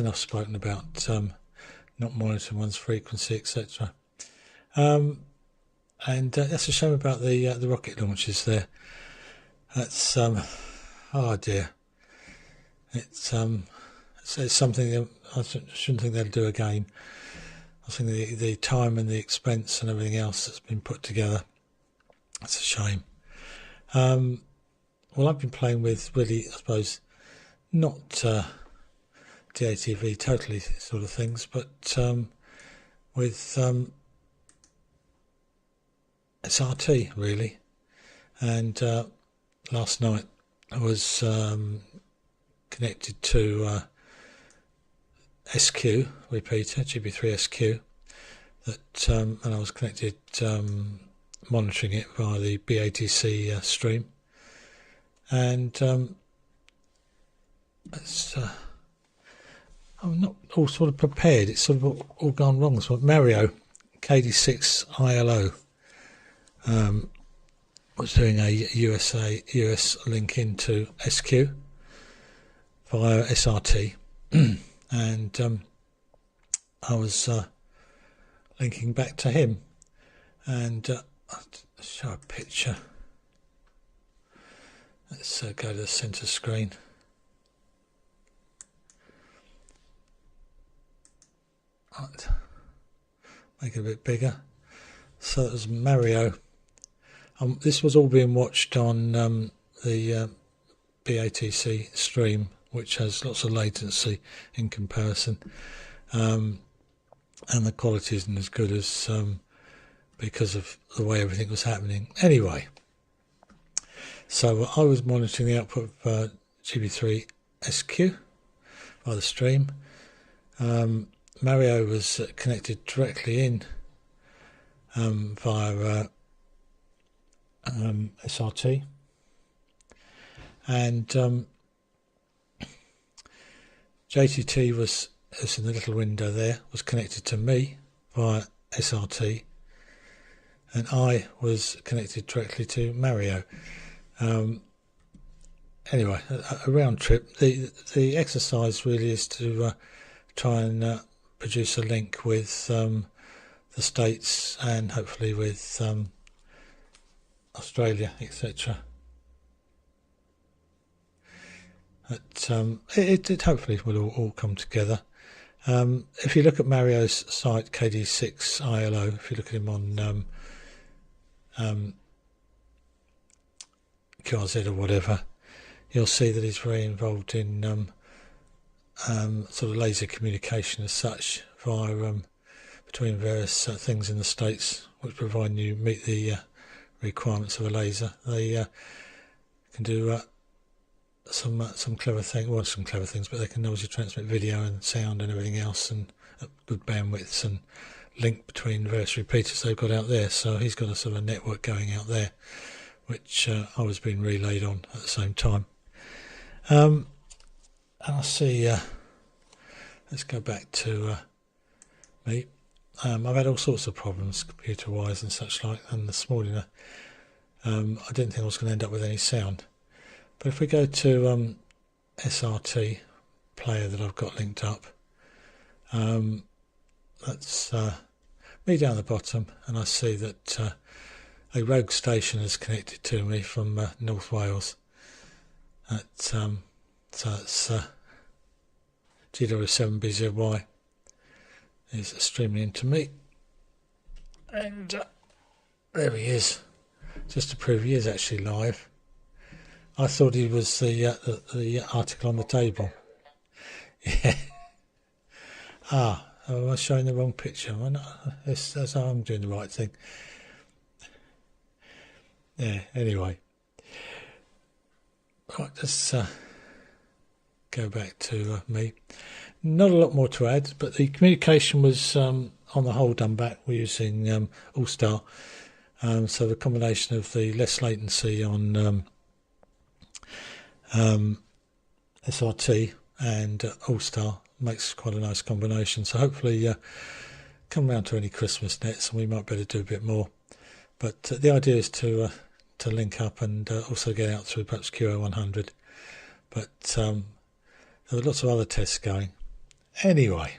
I've spoken about not monitoring one's frequency, etc. And that's a shame about the rocket launches there. That's oh dear. It's something that I shouldn't think they'll do again. I think the time and the expense and everything else that's been put together, it's a shame. Well, I've been playing with really, I suppose, not DATV totally sort of things, but with SRT really. And last night I was connected to SQ repeater, GB3 SQ, that and I was connected monitoring it via the BATC stream, and I'm not all sort of prepared. It's sort of all gone wrong. So Mario KD6 ILO was doing a US link into SQ via SRT, and I was linking back to him, and I'll show a picture. Let's go to the center screen. Right. Make it a bit bigger. So it was Mario. This was all being watched on the BATC stream, which has lots of latency in comparison, and the quality isn't as good as because of the way everything was happening. Anyway, so I was monitoring the output of GB3 SQ by the stream. Mario was connected directly in via SRT, and JTT was in the little window there, was connected to me via SRT, and I was connected directly to Mario. Anyway, a round trip. The exercise really is to try and produce a link with the States and hopefully with Australia, etc. But it hopefully will all come together. If you look at Mario's site, KD6 ILO, if you look at him on QRZ or whatever, you'll see that he's very involved in sort of laser communication as such via between various things in the States, which provide you meet the requirements of a laser. They can do some clever things, well, some clever things, but they can obviously transmit video and sound and everything else, and good bandwidths, and link between various repeaters they've got out there. So he's got a sort of network going out there, which I was being relayed on at the same time. And I see, let's go back to me. I've had all sorts of problems computer wise and such like, and this morning I didn't think I was going to end up with any sound. But if we go to SRT player that I've got linked up, that's me down the bottom, and I see that a rogue station is connected to me from North Wales. So it's GW7BZY is streaming into me, and there he is, just to prove he is actually live. I thought he was the article on the table. Yeah. Am I showing the wrong picture? Am I not? That's how I'm doing the right thing. Yeah, anyway. Right, let's go back to me. Not a lot more to add, but the communication was on the whole done back. We're using All-Star. So the combination of the less latency on SRT and All-Star makes quite a nice combination. So hopefully come round to any Christmas nets and we might be able to do a bit more. But the idea is to link up and also get out through perhaps QO-100. But there were lots of other tests going. Anyway,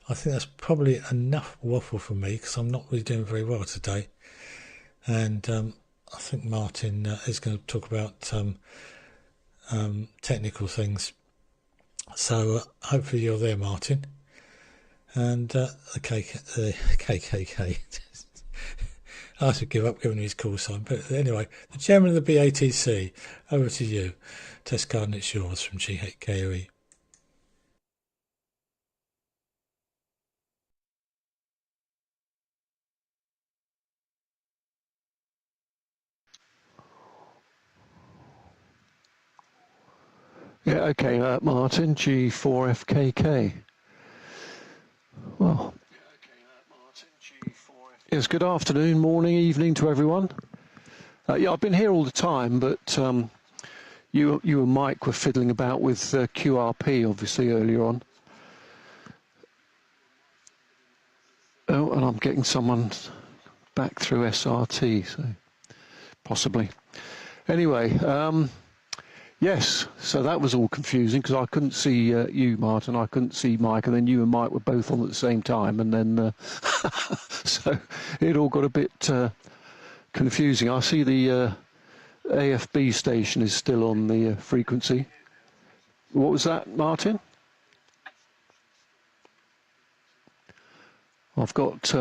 I think that's probably enough waffle for me because I'm not really doing very well today. And I think Martin is going to talk about technical things. So hopefully you're there, Martin. And the KKK. I should give up giving him his call sign. But anyway, the chairman of the BATC, over to you. Test card and it's yours from GKOE. Yeah, okay, Martin, G4FKK. Well, yes, good afternoon, morning, evening to everyone. Yeah, I've been here all the time, but you and Mike were fiddling about with QRP, obviously, earlier on. Oh, and I'm getting someone back through SRT, so possibly. Anyway, yes, so that was all confusing because I couldn't see you, Martin, I couldn't see Mike, and then you and Mike were both on at the same time, and then so it all got a bit confusing. I see the AFB station is still on the frequency. What was that, Martin? I've got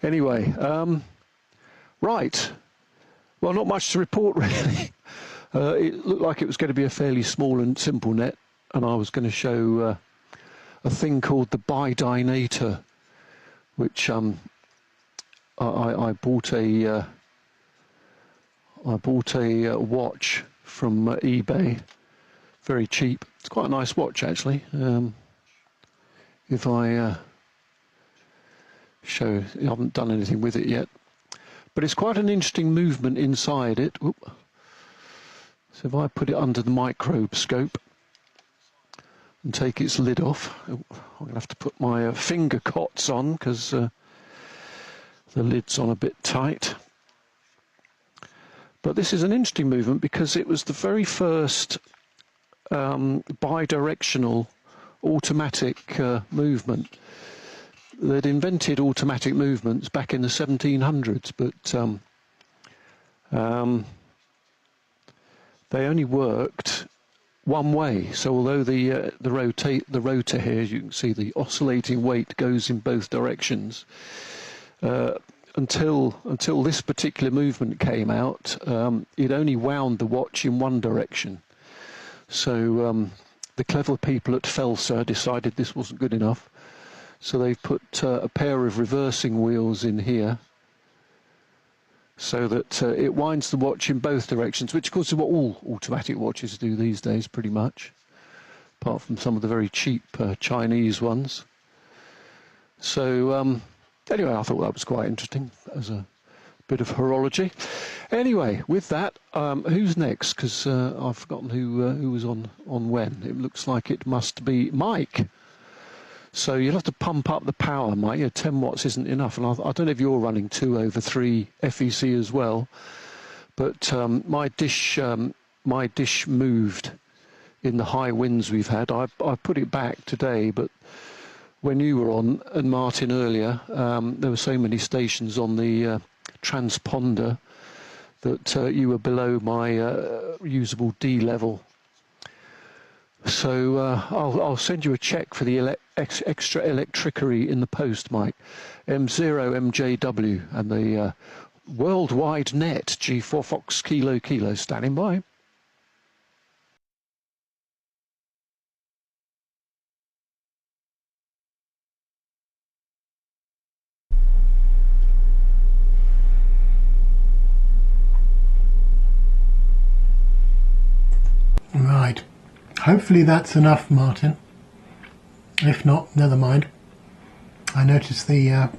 anyway, right. Well, not much to report, really. It looked like it was going to be a fairly small and simple net, and I was going to show a thing called the bidinator, which I bought a watch from eBay, very cheap. It's quite a nice watch, actually. If I show, I haven't done anything with it yet, but it's quite an interesting movement inside it. Oop. So if I put it under the microscope and take its lid off, I'm going to have to put my finger cots on because the lid's on a bit tight. But this is an interesting movement because it was the very first bidirectional automatic movement. They'd invented automatic movements back in the 1700s, but they only worked one way. So although the rotor here, as you can see, the oscillating weight goes in both directions. Until this particular movement came out, it only wound the watch in one direction. So the clever people at Felser decided this wasn't good enough. So they've put a pair of reversing wheels in here so that it winds the watch in both directions, which of course is what all automatic watches do these days pretty much, apart from some of the very cheap Chinese ones. So anyway, I thought that was quite interesting as a bit of horology. Anyway, with that, who's next? Because I've forgotten who was on when. It looks like it must be Mike. So you'll have to pump up the power, Mike. 10 watts isn't enough. And I don't know if you're running 2/3 FEC as well, but my dish moved in the high winds we've had. I put it back today, but when you were on and Martin earlier, there were so many stations on the transponder that you were below my usable D level. So I'll send you a check for the extra electricery in the post, Mike. M0MJW and the worldwide net G4 Fox Kilo Kilo standing by. Right. Hopefully that's enough, Martin. If not, never mind. I noticed the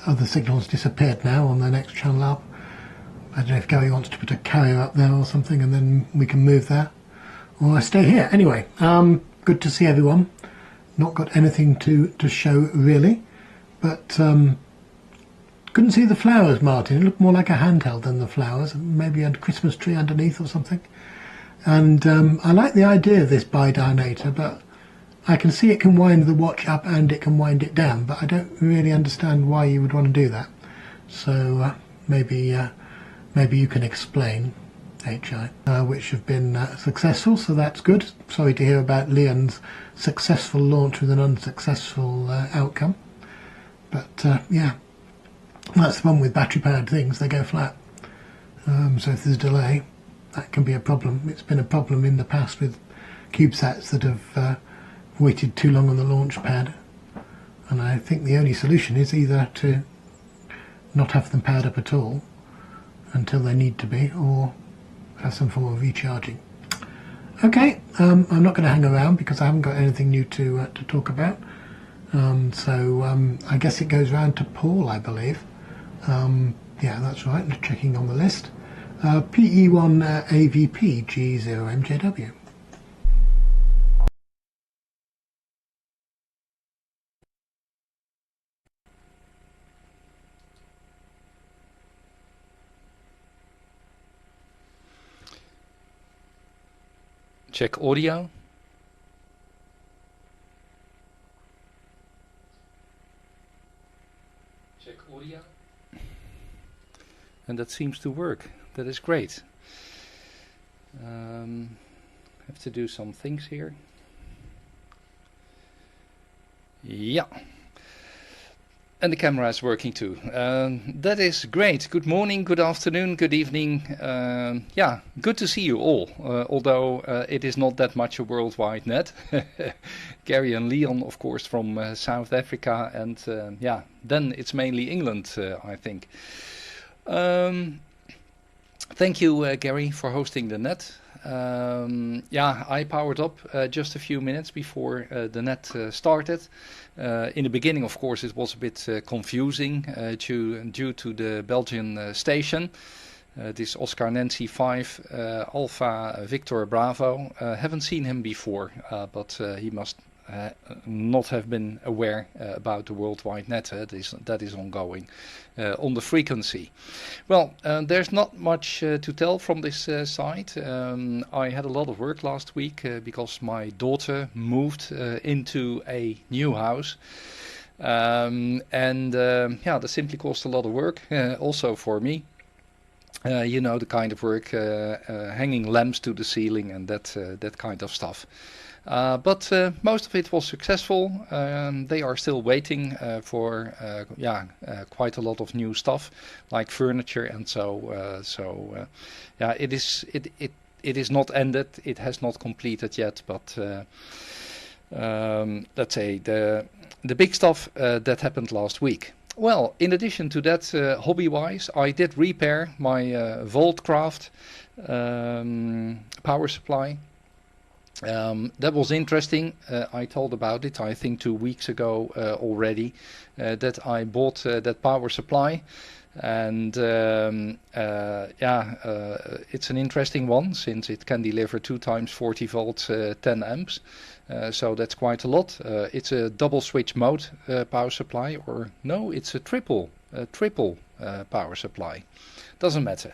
other signals disappeared now on the next channel up. I don't know if Gary wants to put a carrier up there or something and then we can move there. Or I stay here. Anyway, good to see everyone. Not got anything to show really, but couldn't see the flowers, Martin. It looked more like a handheld than the flowers. Maybe a Christmas tree underneath or something. And I like the idea of this bidinator, but I can see it can wind the watch up and it can wind it down, but I don't really understand why you would want to do that. So maybe you can explain, HI, which have been successful, so that's good. Sorry to hear about Leon's successful launch with an unsuccessful outcome. But yeah, that's the problem with battery-powered things, they go flat. So if there's a delay, that can be a problem. It's been a problem in the past with CubeSats that have waited too long on the launch pad. And I think the only solution is either to not have them powered up at all until they need to be, or have some form of recharging. Okay, I'm not going to hang around because I haven't got anything new to talk about. So I guess it goes round to Paul, I believe. Yeah, that's right, checking on the list. PE1 AVP G0MJW. Check audio. Check audio. And that seems to work. That is great. Have to do some things here. Yeah. And the camera is working too. That is great. Good morning, good afternoon, good evening. Yeah, good to see you all. Although it is not that much a worldwide net. Gary and Leon, of course, from South Africa. And yeah, then it's mainly England, I think. Thank you, Gary, for hosting the net. Yeah, I powered up just a few minutes before the net started. In the beginning, of course, it was a bit confusing due to the Belgian station. This Oscar Nancy 5 Alpha Victor Bravo. Haven't seen him before, but he must not have been aware about the worldwide net that is ongoing on the frequency. Well, there's not much to tell from this side. I had a lot of work last week because my daughter moved into a new house. Yeah, that simply cost a lot of work, also for me. You know, the kind of work, hanging lamps to the ceiling and that kind of stuff. But most of it was successful. They are still waiting for quite a lot of new stuff, like furniture and so. Yeah, it is not ended. It has not completed yet. But let's say the big stuff that happened last week. Well, in addition to that, hobby-wise, I did repair my Voltcraft power supply. That was interesting. I told about it, I think 2 weeks ago already, that I bought that power supply. And it's an interesting one since it can deliver 2 times 40 volts, 10 amps. So that's quite a lot. It's a double switch mode power supply, or no, it's a triple power supply. Doesn't matter.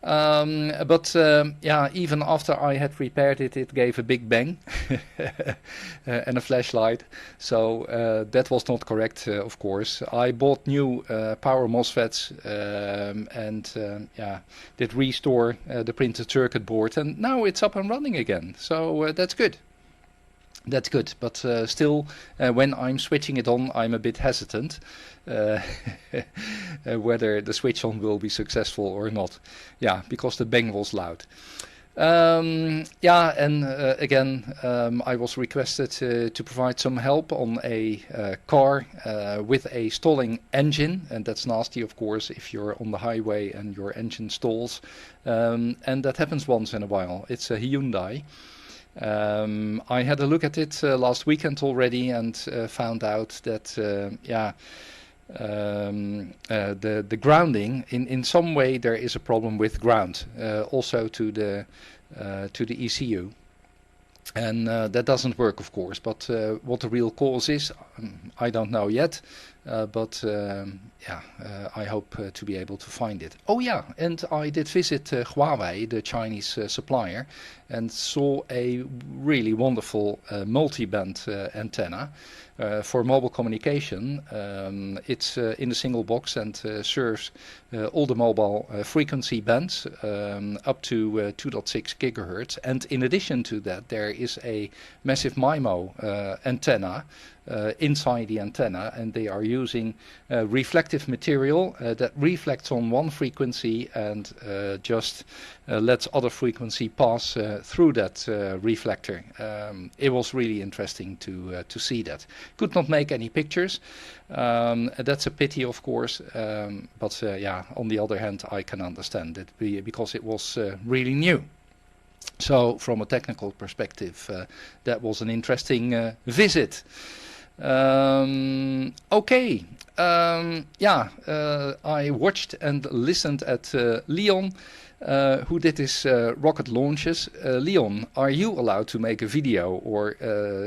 But even after I had repaired it, it gave a big bang and a flashlight. So that was not correct, of course. I bought new power MOSFETs and did restore the printed circuit board, and now it's up and running again. So that's good. That's good, but still, when I'm switching it on, I'm a bit hesitant whether the switch on will be successful or not. Yeah, because the bang was loud. Again, I was requested to provide some help on a car with a stalling engine, and that's nasty, of course, if you're on the highway and your engine stalls, and that happens once in a while. It's a Hyundai. I had a look at it last weekend already and found out that the grounding, in some way there is a problem with ground, also to the ECU, and that doesn't work, of course. But what the real cause is, I don't know yet. but yeah, I hope to be able to find it. Oh yeah, and I did visit Huawei, the Chinese supplier, and saw a really wonderful multi-band antenna for mobile communication. It's in a single box and serves all the mobile frequency bands up to 2.6 gigahertz. And in addition to that, there is a massive MIMO antenna inside the antenna, and they are using reflective material that reflects on one frequency and just lets other frequency pass through that reflector. It was really interesting to see that. Could not make any pictures. That's a pity, of course, but yeah, on the other hand, I can understand it because it was really new. So from a technical perspective, that was an interesting visit. Okay, yeah, I watched and listened at Leon, who did his rocket launches. Leon, are you allowed to make a video or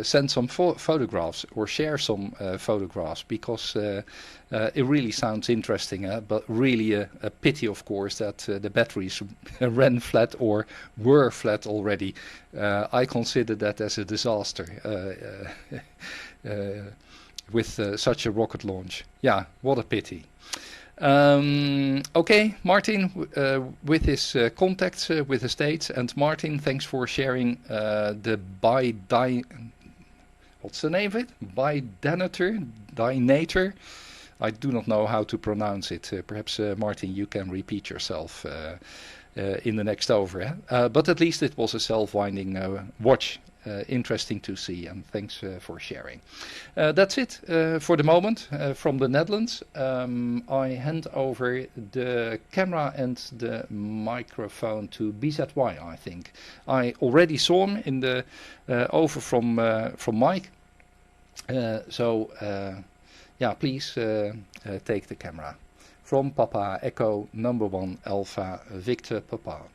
send some photographs or share some photographs? Because it really sounds interesting, but really a pity, of course, that the batteries ran flat or were flat already. I consider that as a disaster. With such a rocket launch. Yeah, what a pity. Okay, Martin, with his contacts with the States, and Martin, thanks for sharing the what's the name of it? Dinator? I do not know how to pronounce it. Perhaps, Martin, you can repeat yourself in the next over. But at least it was a self-winding watch. Interesting to see, and thanks for sharing. That's it for the moment from the Netherlands. I hand over the camera and the microphone to BZY, I think. I already saw him in the over from Mike. So yeah, please take the camera. From Papa Echo number 1 Alpha Victor Papa.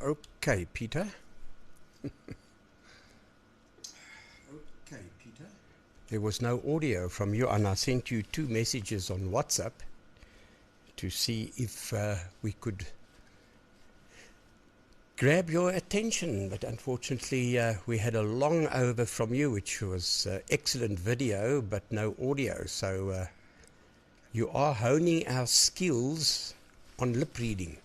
Okay, Peter. Okay, Peter. There was no audio from you, and I sent you 2 messages on WhatsApp to see if we could grab your attention, but unfortunately we had a long over from you, which was excellent video but no audio. So you are honing our skills on lip reading.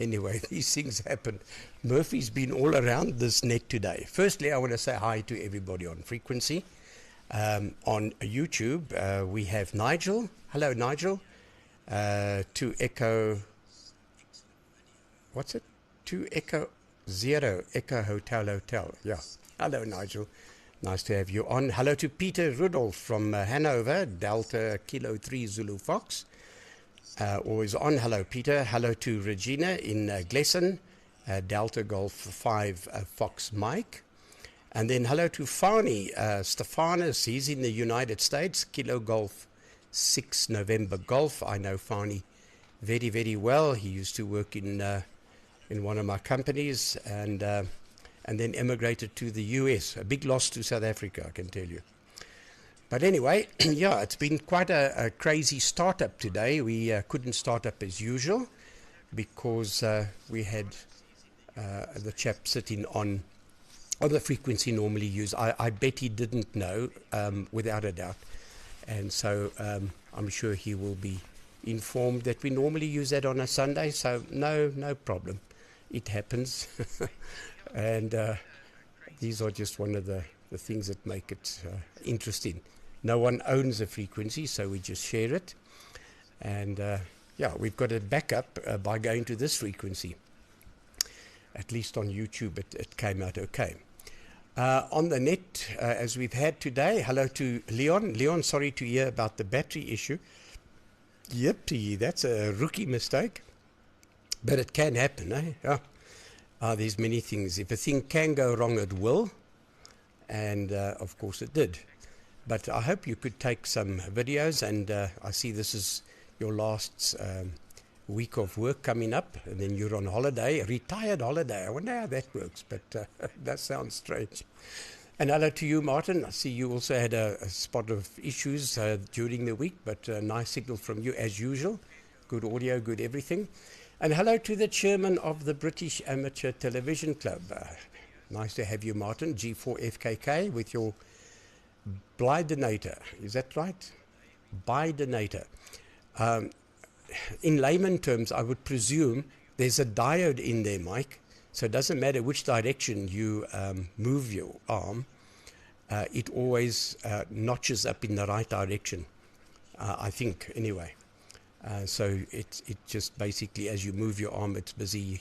Anyway, these things happen. Murphy's been all around this net today. Firstly, I want to say hi to everybody on Frequency. On YouTube, we have Nigel. Hello, Nigel. 2 Echo... What's it? 2 Echo 0 Echo Hotel. Yeah. Hello, Nigel. Nice to have you on. Hello to Peter Rudolph from Hanover, Delta Kilo 3 Zulu Fox. Always on. Hello, Peter. Hello to Regina in Glessen, Delta Golf 5 Fox Mike. And then hello to Fani Stephanus. He's in the United States, Kilo Golf 6 November Golf. I know Fani very, very well. He used to work in one of my companies, and then emigrated to the US. A big loss to South Africa, I can tell you. But anyway, yeah, it's been quite a crazy startup today. We couldn't start up as usual because we had the chap sitting on the frequency normally used. I bet he didn't know, without a doubt. And so I'm sure he will be informed that we normally use that on a Sunday. So no problem. It happens. And these are just one of the things that make it interesting. No one owns a frequency, so we just share it. And yeah, we've got a backup by going to this frequency. At least on YouTube, it came out okay. On the net, as we've had today, hello to Leon. Leon, sorry to hear about the battery issue. Yep, that's a rookie mistake. But it can happen, eh? Yeah. There's many things. If a thing can go wrong, it will. And, of course, it did. But I hope you could take some videos. And I see this is your last week of work coming up. And then you're on holiday, a retired holiday. I wonder how that works. But that sounds strange. And hello to you, Martin. I see you also had a spot of issues during the week. But a nice signal from you, as usual. Good audio, good everything. And hello to the chairman of the British Amateur Television Club. Nice to have you, Martin, G4FKK, with your Blydonator. Is that right? Blydonator. In layman terms, I would presume there's a diode in there, Mike. So it doesn't matter which direction you move your arm, it always notches up in the right direction, I think, anyway. So it just basically, as you move your arm, it's busy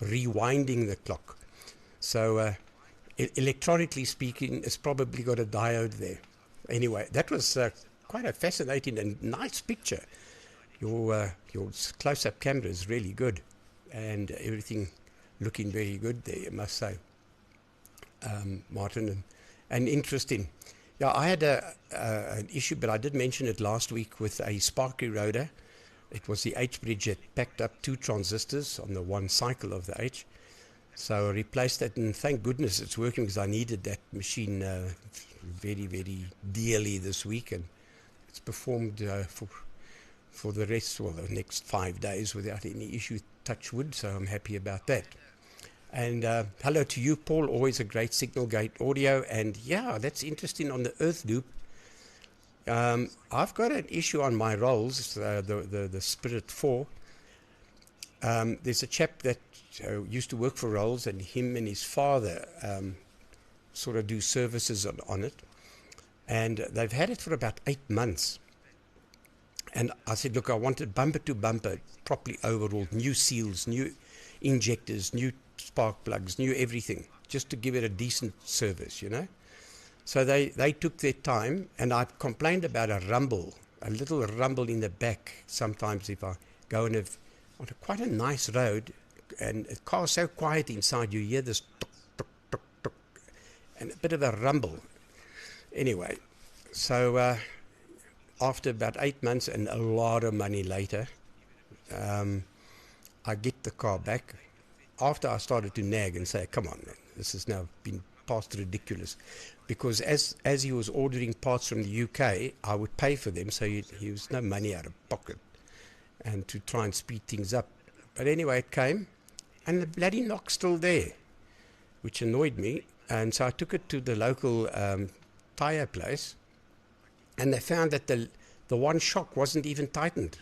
rewinding the clock. So electronically speaking, it's probably got a diode there. Anyway, that was quite a fascinating and nice picture. Your close-up camera is really good, and everything looking very good there, I must say, Martin, and interesting. Yeah, I had an issue, but I did mention it last week with a spark eroder. It was the H bridge that packed up 2 transistors on the one cycle of the H. So I replaced that, and thank goodness it's working, because I needed that machine very, very dearly this week, and it's performed for the rest, well, the next 5 days without any issue, touch wood, so I'm happy about that. And hello to you, Paul, always a great signal gate audio. And yeah, that's interesting on the Earth loop. I've got an issue on my rolls, the Spirit 4. There's a chap that used to work for Rolls, and him and his father sort of do services on it. And they've had it for about 8 months. And I said, look, I want it bumper to bumper, properly overhauled, new seals, new injectors, new spark plugs, new everything, just to give it a decent service, you know. So they took their time, and I complained about a rumble, a little rumble in the back sometimes if I go on quite a nice road, and the car's so quiet inside, you hear this tuk, tuk, tuk, tuk, and a bit of a rumble. Anyway, so after about 8 months and a lot of money later, I get the car back after I started to nag and say, come on, man, this has now been past ridiculous. Because as he was ordering parts from the UK, I would pay for them, so he was no money out of pocket, and to try and speed things up. But anyway, it came, and the bloody knock's still there, which annoyed me. And so I took it to the local tyre place, and they found that the one shock wasn't even tightened.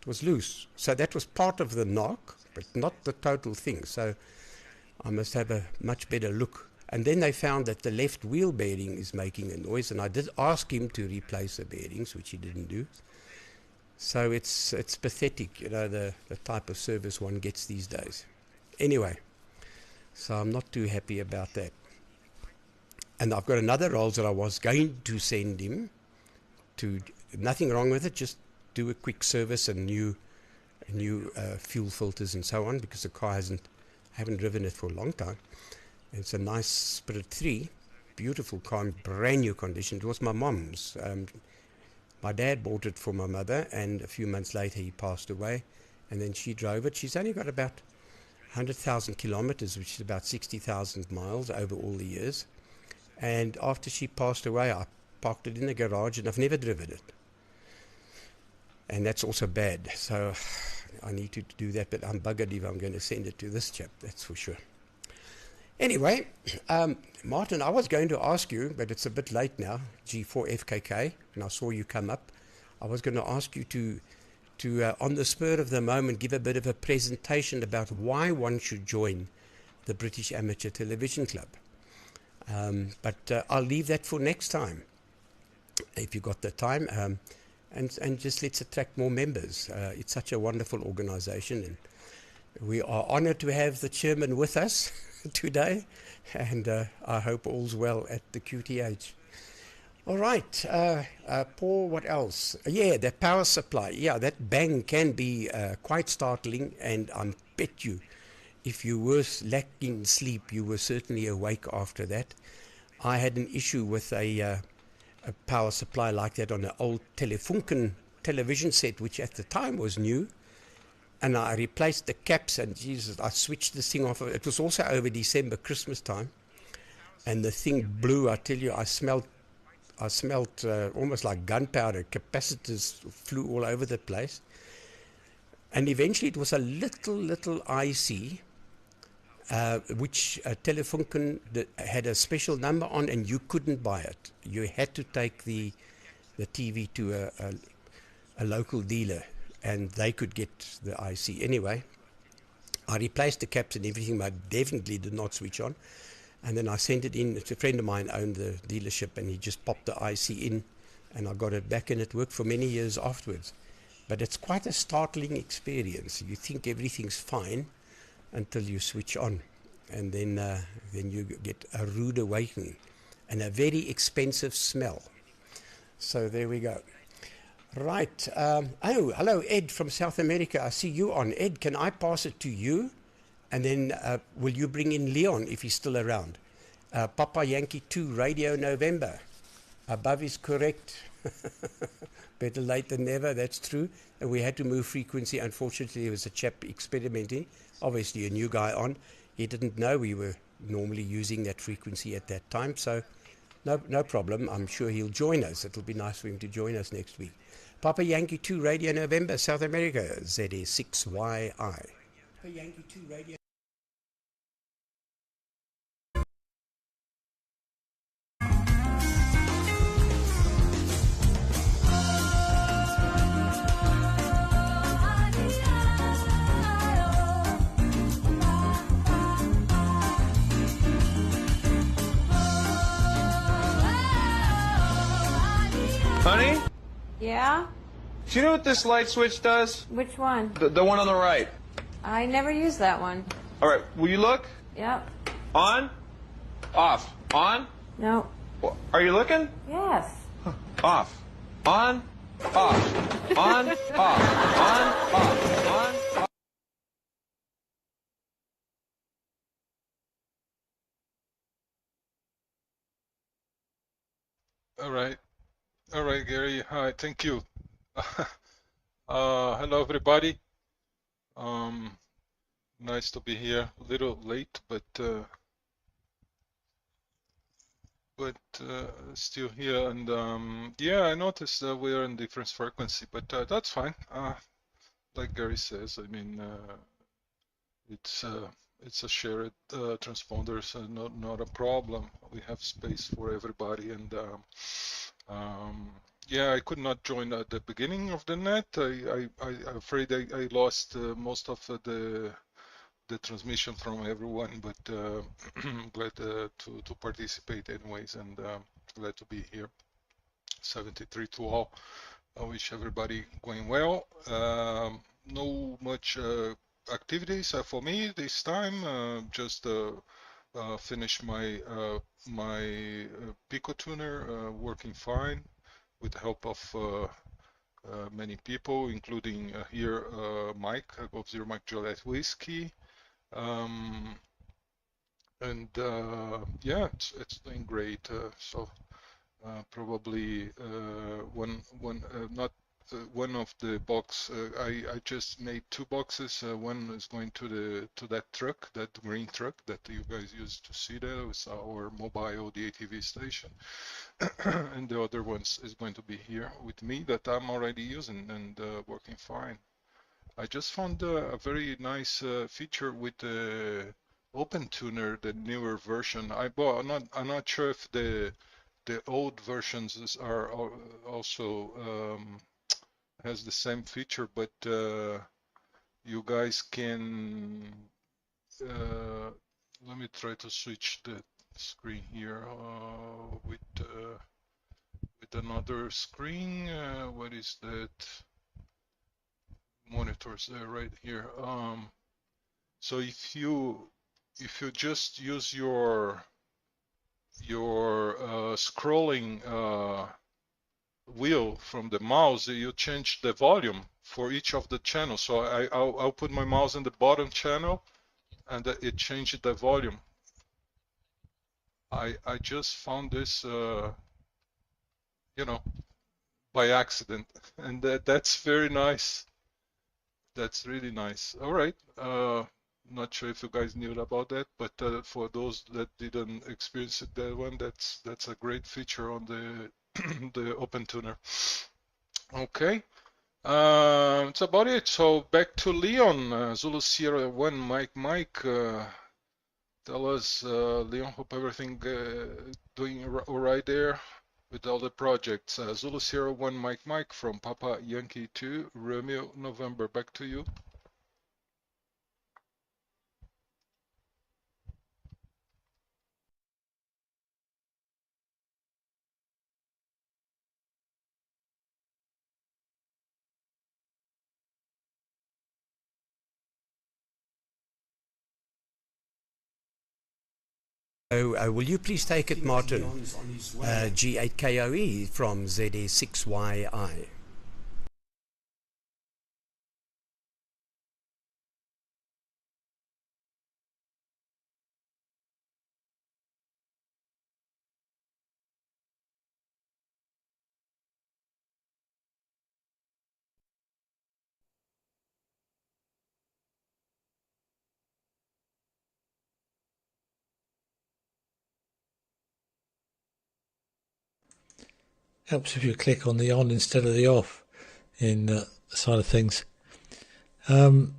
It was loose. So that was part of the knock, but not the total thing. So I must have a much better look. And then they found that the left wheel bearing is making a noise, and I did ask him to replace the bearings, which he didn't do. So it's pathetic, you know, the type of service one gets these days. Anyway, so I'm not too happy about that. And I've got another Rolls that I was going to send him to, nothing wrong with it, just do a quick service and new fuel filters and so on, because the car haven't driven it for a long time. And it's a nice Spirit 3, beautiful car in brand new condition. It was my mom's. My dad bought it for my mother, and a few months later he passed away, and then she drove it. She's only got about 100,000 kilometers, which is about 60,000 miles over all the years. And after she passed away, I parked it in the garage, and I've never driven it. And that's also bad. So I need to do that, but I'm buggered if I'm going to send it to this chap, that's for sure. Anyway, Martin, I was going to ask you, but it's a bit late now, G4FKK, and I saw you come up. I was going to ask you to on the spur of the moment, give a bit of a presentation about why one should join the British Amateur Television Club. But I'll leave that for next time, if you've got the time, and just let's attract more members. It's such a wonderful organization, and we are honored to have the chairman with us today, and I hope all's well at the QTH. All right, Paul, what else? Yeah, the power supply. Yeah, that bang can be quite startling, and I bet you, if you were lacking sleep, you were certainly awake after that. I had an issue with a power supply like that on an old Telefunken television set, which at the time was new. And I replaced the caps, and Jesus, I switched this thing off. It was also over December, Christmas time, and the thing blew. I tell you, I smelled almost like gunpowder. Capacitors flew all over the place, and eventually it was a little IC, which Telefunken had a special number on, and you couldn't buy it. You had to take the TV to a local dealer, and they could get the IC. Anyway, I replaced the caps and everything, but I definitely did not switch on. And then I sent it in. A friend of mine owned the dealership, and he just popped the IC in, and I got it back, and it worked for many years afterwards. But it's quite a startling experience. You think everything's fine until you switch on, and then you get a rude awakening and a very expensive smell. So there we go. Right. Oh, hello, Ed from South America. I see you on. Ed, can I pass it to you? And then will you bring in Leon if he's still around? Papa Yankee 2, Radio November. Above is correct. Better late than never, that's true. And we had to move frequency. Unfortunately, there was a chap experimenting, obviously a new guy on. He didn't know we were normally using that frequency at that time. So no problem. I'm sure he'll join us. It'll be nice for him to join us next week. Papa Yankee 2, Radio November, South America, ZA6YI. Papa Yankee 2, Radio. Honey? Yeah? Do you know what this light switch does? Which one? The one on the right. I never used that one. All right, will you look? Yep. On, off, on. No. Are you looking? Yes. Off, on, off, on, off, on, off, on, off. All right, Gary. Hi, thank you. Hello, everybody. Nice to be here. A little late, but still here. And yeah, I noticed that we are in different frequency, but that's fine. Like Gary says, I mean, it's a shared transponder, so not a problem. We have space for everybody, and yeah, I could not join at the beginning of the net. I'm afraid I lost most of the transmission from everyone, but glad to participate anyways, and glad to be here. 73 to all. I wish everybody going well. No much activities for me this time. Just finish my Pico tuner working fine with the help of many people, including here Mike, Golf Zero Mike Juliet Whiskey. And yeah, it's doing great. So probably not one of the box. I just made two boxes. One is going to that truck, that green truck that you guys used to see there. It's our mobile DATV station, and the other one is going to be here with me that I'm already using and working fine. I just found a very nice feature with the Open Tuner, the newer version. I'm not sure if the old versions are also has the same feature, but you guys can. Let me try to switch the screen here with another screen. What is that? Monitors there right here. So if you just use your scrolling wheel from the mouse, you change the volume for each of the channels. So I'll put my mouse in the bottom channel, and it changed the volume. I just found this, you know, by accident, and that's very nice. That's really nice. All right. Not sure if you guys knew about that, but for those that didn't experience it, that one, that's a great feature on the the Open Tuner. Okay. That's about it. So back to Leon, Zulu Sierra 1, Mike. Tell us, Leon, hope everything doing all right there with all the projects. Zulu Sierra 1, Mike from Papa Yankee 2, Romeo November. Back to you. Oh, will you please take it, Martin? G8KOE from ZA6YI. Helps if you click on the on instead of the off in the side of things. And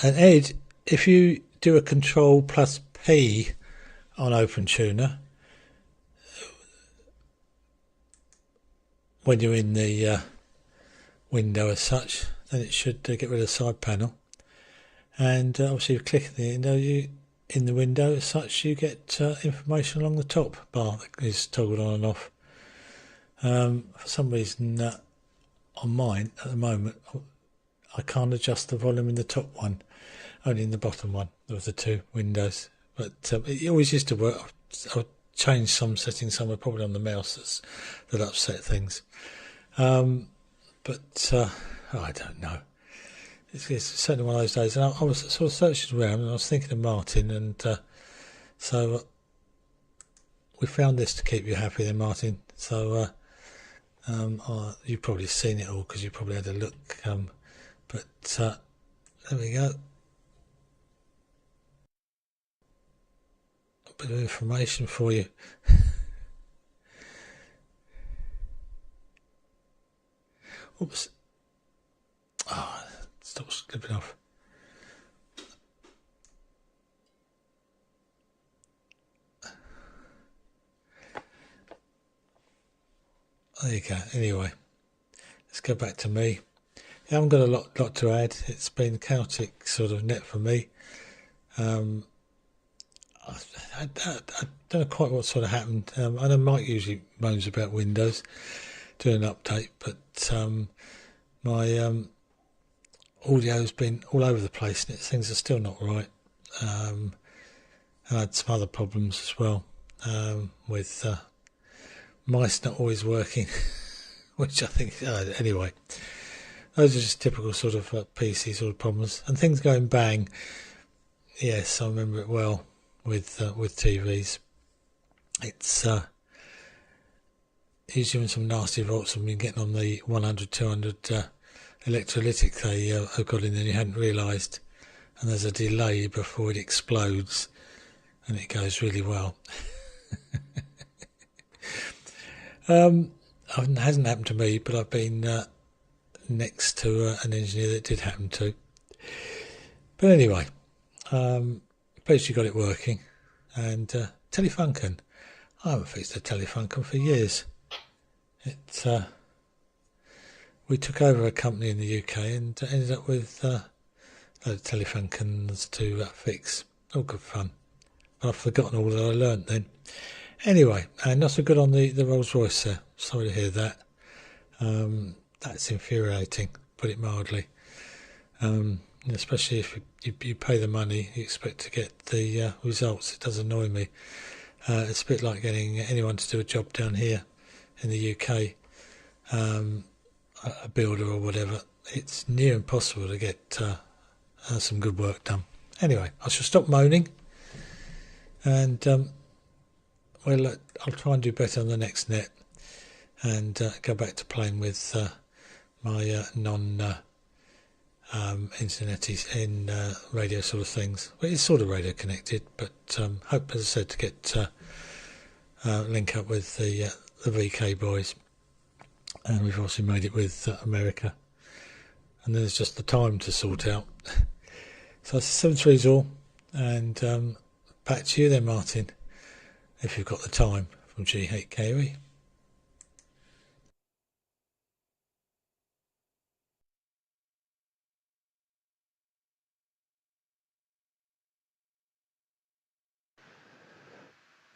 Ed, if you do a Control plus P on OpenTuner, when you're in the window as such, then it should get rid of the side panel. And obviously, if you click in the window as such, you get information along the top bar that is toggled on and off. For some reason, on mine at the moment, I can't adjust the volume in the top one, only in the bottom one of the two windows. But it always used to work. I'll change some settings somewhere, probably on the mouse, that upset things. But I don't know. It's certainly one of those days. And I was sort of searching around, and I was thinking of Martin, and so we found this to keep you happy then, Martin. So you've probably seen it all because you probably had a look. But There we go. A bit of information for you. Oops. Oh, stop slipping off. There you go. Anyway, let's go back to me. I haven't got a lot to add. It's been a chaotic sort of net for me. I don't know quite what sort of happened. I know Mike usually moans about Windows, doing an update, but my audio's been all over the place and things are still not right. And I had some other problems as well, with mice not always working, which I think, anyway, those are just typical sort of PC sort of problems. And things going bang, yes, I remember it well with TVs. It's usually when some nasty volts have been getting on the 100, 200 electrolytic they have got in there, you hadn't realised, and there's a delay before it explodes, and it goes really well. It hasn't happened to me, but I've been next to an engineer that did happen to. But anyway, basically got it working, and Telefunken. I haven't fixed a Telefunken for years. We took over a company in the UK and ended up with a load of Telefunkens to fix. All good fun. But I've forgotten all that I learnt then. Anyway, not so good on the Rolls Royce there. Sorry to hear that. That's infuriating, put it mildly. Especially if you pay the money, you expect to get the results. It does annoy me. It's a bit like getting anyone to do a job down here in the UK, a builder or whatever. It's near impossible to get some good work done. Anyway, I shall stop moaning, and well, I'll try and do better on the next net, and go back to playing with my internet in radio sort of things. Well, it's sort of radio connected, but hope, as I said, to get link up with the VK boys, and we've also made it with America, and there's just the time to sort out. So that's 7-3's all, and back to you then, Martin, if you've got the time, from G8KOE.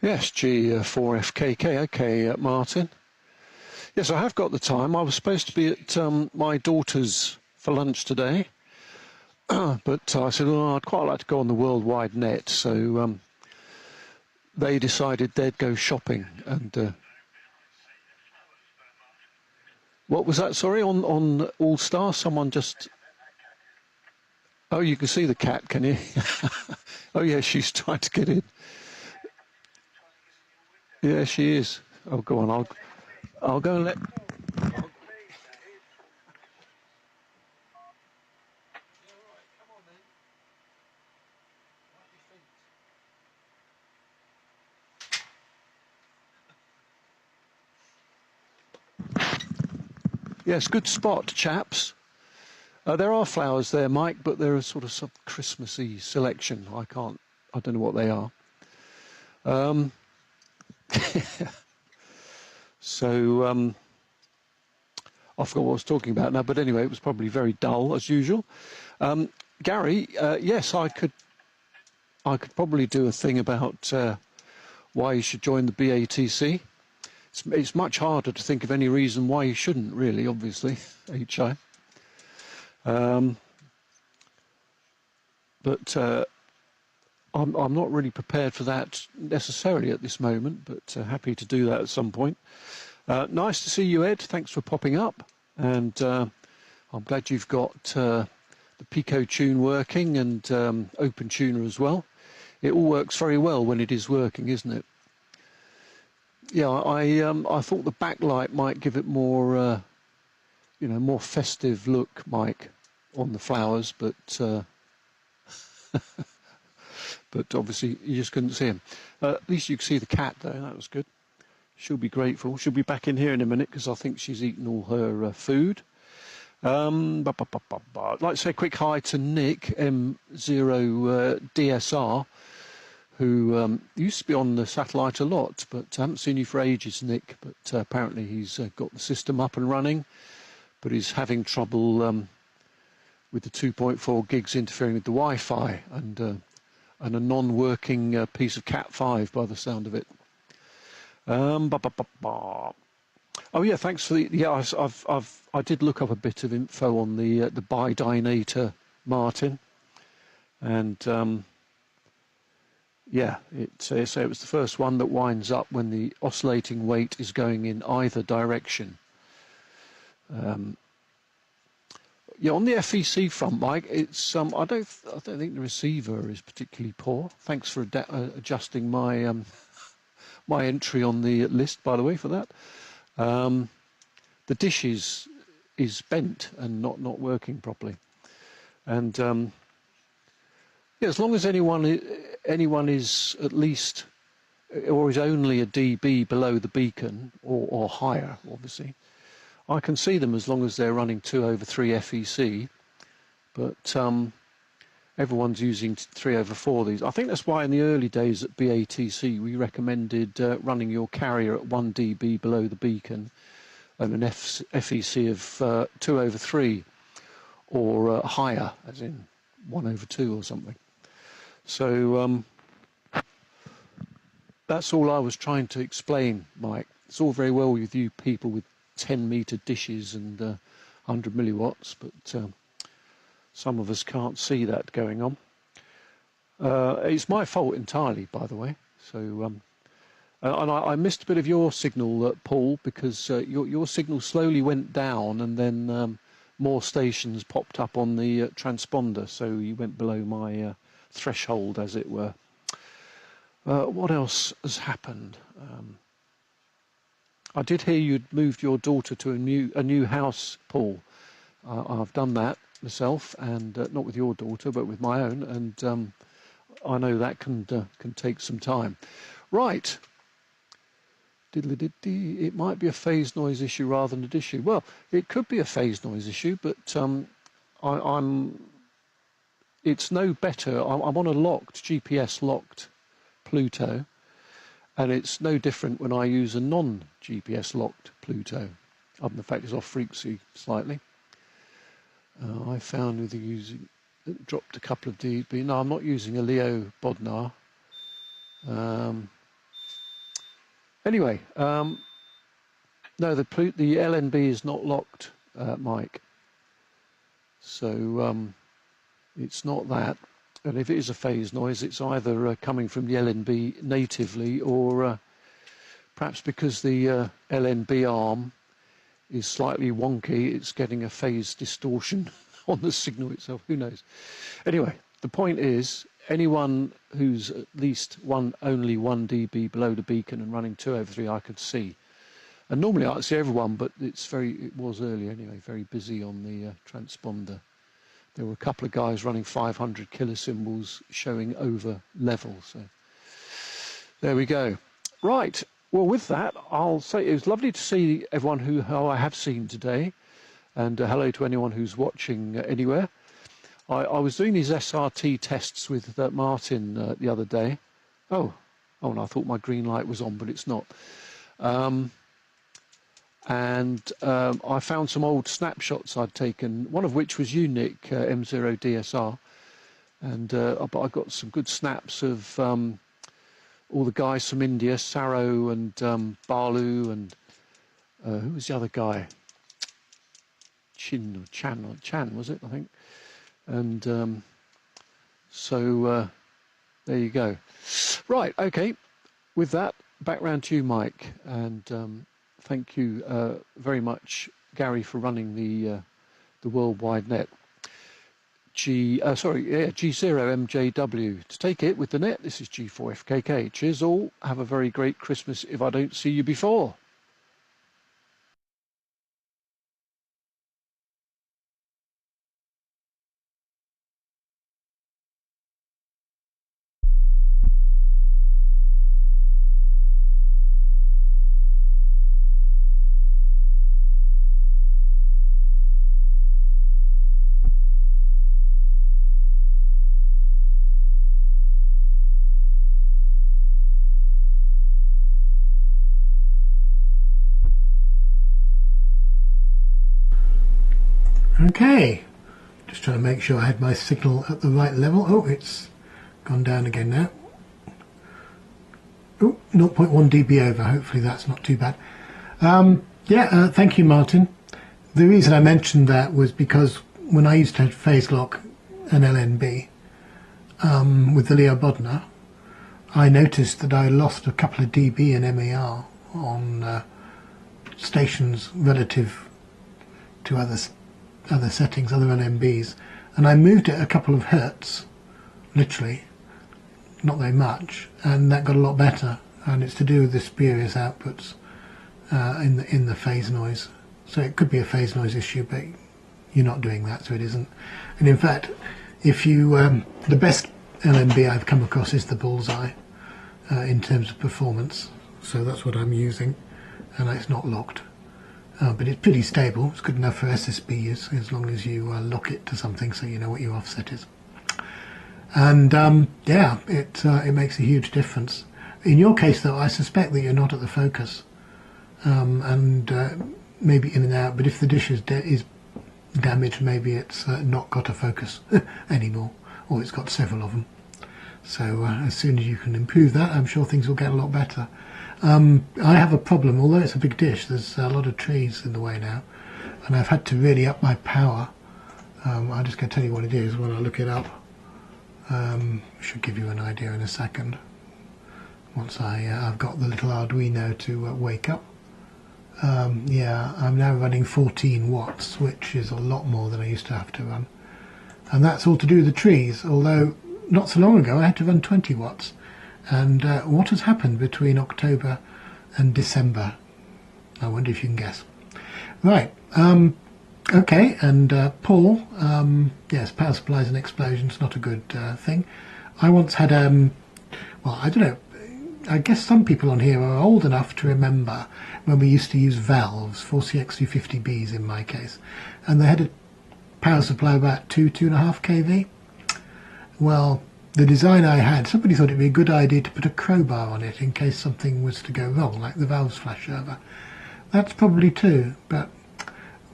Yes, G4FKK. Okay, Martin. Yes, I have got the time. I was supposed to be at my daughter's for lunch today, but I said, oh, I'd quite like to go on the worldwide net, so they decided they'd go shopping. And what was that? Sorry, on All Star, someone just. Oh, you can see the cat, can you? Oh, yeah, she's trying to get in. Yeah, she is. Oh, go on. I'll go and let. Yes, good spot, chaps. There are flowers there, Mike, but they're a sort of some Christmassy selection. I don't know what they are. So I forgot what I was talking about now, but anyway, it was probably very dull as usual. Gary, yes, I could probably do a thing about why you should join the BATC. It's much harder to think of any reason why you shouldn't, really, obviously, HI. But I'm not really prepared for that necessarily at this moment, but happy to do that at some point. Nice to see you, Ed. Thanks for popping up. And I'm glad you've got the Pico Tune working and Open Tuner as well. It all works very well when it is working, isn't it? Yeah, I thought the backlight might give it more, more festive look, Mike. on the flowers, but but obviously you just couldn't see him. At least you could see the cat, though. That was good. She'll be grateful. She'll be back in here in a minute because I think she's eaten all her food. I'd like to say a quick hi to Nick M0 DSR, who used to be on the satellite a lot, but I haven't seen you for ages, Nick. But apparently he's got the system up and running, but he's having trouble with the 2.4 gigs interfering with the Wi-Fi and a non-working piece of Cat5 by the sound of it. Oh yeah, thanks for the. Yeah, I did look up a bit of info on the bidinator Martin, and yeah, so it was the first one that winds up when the oscillating weight is going in either direction. Yeah, on the FEC front, Mike, it's I don't think the receiver is particularly poor. Thanks for adjusting my my entry on the list, by the way, for that. The dish is bent and not working properly, and yeah, as long as anyone is at least or is only a dB below the beacon or higher, obviously, I can see them as long as they're running 2/3 FEC, but everyone's using 3/4 these. I think that's why in the early days at BATC we recommended running your carrier at 1 dB below the beacon and an FEC of 2/3 or higher, as in 1/2 or something. So that's all I was trying to explain, Mike. It's all very well with you people with 10-metre dishes and 100 milliwatts, but some of us can't see that going on. It's my fault entirely, by the way. So, and I missed a bit of your signal, Paul, because your signal slowly went down, and then more stations popped up on the transponder. So you went below my threshold, as it were. What else has happened? I did hear you'd moved your daughter to a new house, Paul. I've done that myself, and not with your daughter, but with my own, and I know that can take some time. Right. Diddly-diddy. It might be a phase noise issue rather than a dish issue. Well, it could be a phase noise issue, but it's no better. I'm on a GPS locked Pluto, and it's no different when I use a non-GPS locked Pluto, other than the fact it's off frequency slightly. I found with using it dropped a couple of dB. No, I'm not using a Leo Bodnar. Anyway, no, the LNB is not locked, Mike. So it's not that. And if it is a phase noise, it's either coming from the LNB natively, or perhaps because the LNB arm is slightly wonky, it's getting a phase distortion on the signal itself. Who knows? Anyway, the point is, anyone who's at least only 1 dB below the beacon and running 2/3, I could see. And normally I see everyone, but it was early anyway, very busy on the transponder. There were a couple of guys running 500 kilosymbols showing over level. So there we go. Right. Well, with that, I'll say it was lovely to see everyone who I have seen today, and hello to anyone who's watching anywhere. I was doing these SRT tests with Martin the other day. Oh, and I thought my green light was on, but it's not. And I found some old snapshots I'd taken, one of which was you, Nick, M0 DSR. And but I got some good snaps of all the guys from India, Saro and Balu, and who was the other guy? Chan, was it, I think? And so there you go. Right, okay. With that, back round to you, Mike, and thank you very much, Gary, for running the worldwide net. G0MJW. To take it with the net, this is G4FKK. Cheers all. Have a very great Christmas if I don't see you before. Okay, just trying to make sure I had my signal at the right level. Oh, it's gone down again now. Oh, 0.1 dB over. Hopefully that's not too bad. Thank you, Martin. The reason I mentioned that was because when I used to have phase lock an LNB with the Leo Bodner, I noticed that I lost a couple of dB in MER on stations relative to other settings, other LNBs, and I moved it a couple of hertz, literally, not very much, and that got a lot better. And it's to do with the spurious outputs in the phase noise. So it could be a phase noise issue, but you're not doing that, so it isn't. And in fact, if you the best LNB I've come across is the Bullseye in terms of performance. So that's what I'm using, and it's not locked. But it's pretty stable. It's good enough for SSB use as long as you lock it to something so you know what your offset is. And it makes a huge difference. In your case, though, I suspect that you're not at the focus, and maybe in and out. But if the dish is damaged, maybe it's not got a focus anymore, or it's got several of them. So as soon as you can improve that, I'm sure things will get a lot better. I have a problem, although it's a big dish, there's a lot of trees in the way now, and I've had to really up my power. I'm just going to tell you what it is when I look it up. Should give you an idea in a second, once I've got the little Arduino to wake up. I'm now running 14 watts, which is a lot more than I used to have to run. And that's all to do with the trees, although not so long ago I had to run 20 watts. And what has happened between October and December? I wonder if you can guess. Right, okay, and Paul, yes, power supplies and explosions, not a good thing. I once had, well, I don't know, I guess some people on here are old enough to remember when we used to use valves, 4CX250Bs in my case, and they had a power supply about 2.5 kV. Well, the design I had, somebody thought it'd be a good idea to put a crowbar on it in case something was to go wrong, like the valves flash over. That's probably true, but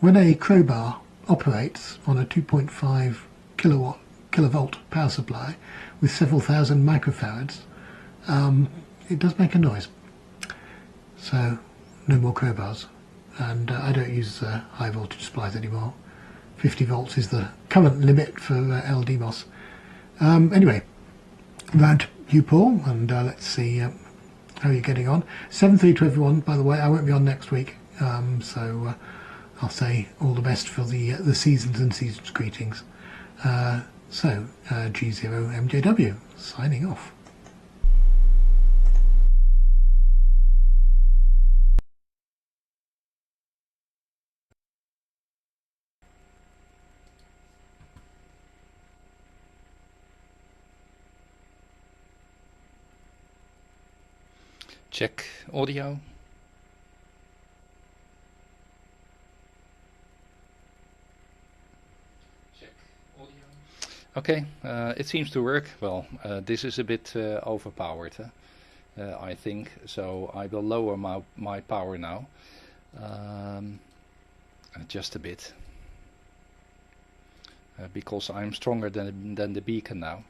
when a crowbar operates on a 2.5 kilovolt power supply with several thousand microfarads, it does make a noise. So no more crowbars, and I don't use high voltage supplies anymore. 50 volts is the current limit for LDMOS. Anyway, round to you, Paul, and let's see how you're getting on. 7.3 to everyone, by the way. I won't be on next week, so I'll say all the best for the seasons and seasons greetings. G0MJW signing off. Check audio. Check audio. Okay, it seems to work. Well, this is a bit overpowered, I think. So I will lower my power now, just a bit, because I'm stronger than the beacon now.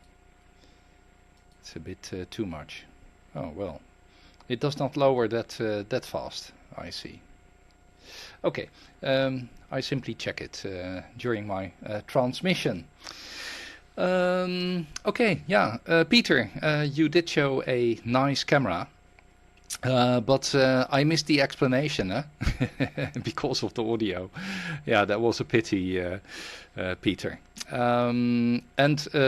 It's a bit too much. Oh well. It does not lower that fast, I see. Okay, I simply check it during my transmission. Okay, yeah, Peter, you did show a nice camera, but I missed the explanation because of the audio. Yeah, that was a pity, Peter. And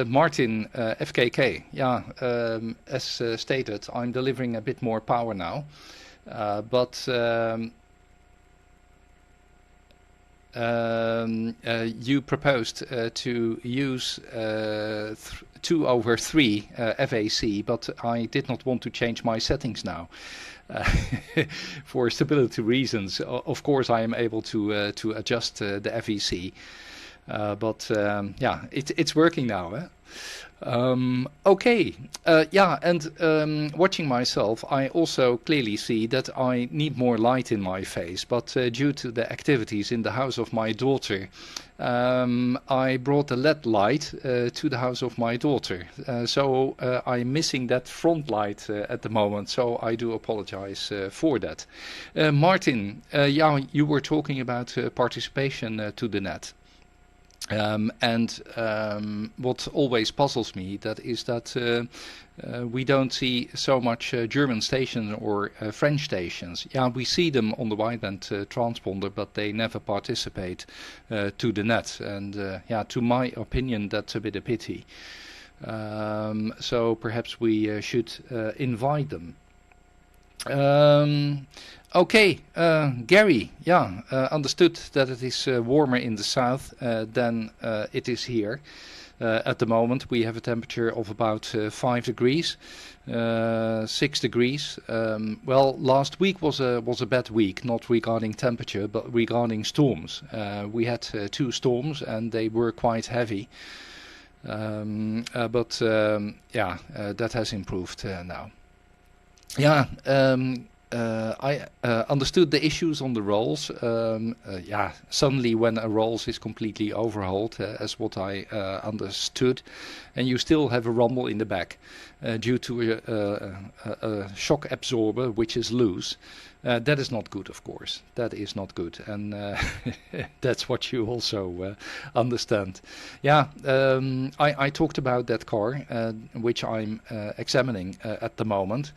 Martin, FKK, yeah, as stated, I'm delivering a bit more power now, but you proposed to use 2/3 FAC, but I did not want to change my settings now. For stability reasons, of course, I am able to adjust the FEC. But yeah, it's working now. Eh? Okay, yeah, and watching myself, I also clearly see that I need more light in my face, but due to the activities in the house of my daughter, I brought the LED light to the house of my daughter. So I'm missing that front light at the moment, so I do apologize for that. Martin, yeah, you were talking about participation to the net. What always puzzles me that is that we don't see so much German stations or French stations. Yeah, we see them on the wideband transponder, but they never participate to the net. And yeah, to my opinion, that's a bit a pity. So perhaps we should invite them. Okay, Gary, yeah, understood that it is warmer in the south than it is here. At the moment we have a temperature of about 5 degrees, 6 degrees. Well, last week was a bad week, not regarding temperature, but regarding storms. We had 2 storms and they were quite heavy. But yeah, that has improved now. Yeah, I understood the issues on the rolls. Yeah, suddenly when a rolls is completely overhauled, as what I understood, and you still have a rumble in the back due to a shock absorber which is loose. That is not good, of course. That is not good, and that's what you also understand. Yeah, I talked about that car, which I'm examining at the moment.